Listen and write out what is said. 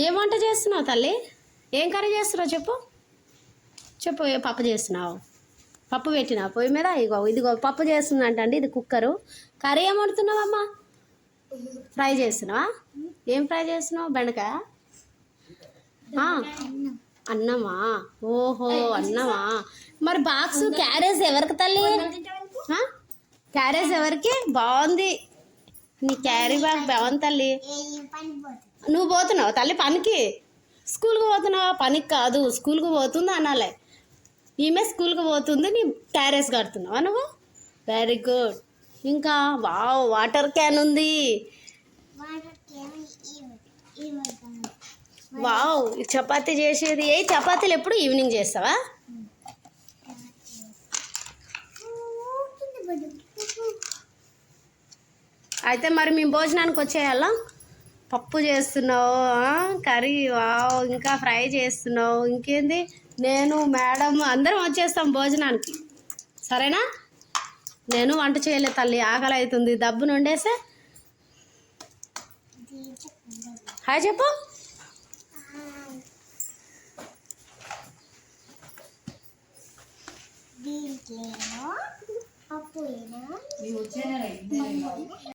ఏం వంట చేస్తున్నావు తల్లి? ఏం కర్రీ చేస్తున్నావు చెప్పు చెప్పు. పప్పు చేస్తున్నావు? పప్పు పెట్టినావు పొయ్యి మీద? ఇదిగో పప్పు చేస్తుందంటండి. ఇది కుక్కరు. కర్రీ ఏం వండుతున్నావమ్మా? ఫ్రై చేస్తున్నావా? ఏం ఫ్రై చేస్తున్నావు? బెండకాయ అన్నమా? ఓహో అన్నమా. మరి బాక్స్ క్యారేజ్ ఎవరికి తల్లి? క్యారేజ్ ఎవరికి? బాగుంది నీ క్యారీ బ్యాగ్, బాగుంది తల్లి. నువ్వు పోతున్నావు తల్లి పనికి? స్కూల్కి పోతున్నావా? పనికి కాదు, స్కూల్కి పోతుంది అనాలే. ఈమె స్కూల్కి పోతుంది, నీ క్యారేజ్ కడుతున్నావా నువ్వు? Very good. ఇంకా వావ్, వాటర్ క్యాన్ ఉంది. వావ్, చపాతీ చేసేది. ఏ చపాతీలు ఎప్పుడు ఈవినింగ్ చేస్తావా? అయితే మరి మేము భోజనానికి వచ్చేయాలా? పప్పు చేస్తున్నావు, కర్రీ, వావ్, ఇంకా ఫ్రై చేస్తున్నావు. ఇంకేంది, నేను మేడం అందరం వచ్చేస్తాం భోజనానికి. సరేనా? నేను వంట చేయలేదు తల్లి, ఆకలి అవుతుంది. దబ్బును వండేసే. హాయ్ చెప్పు.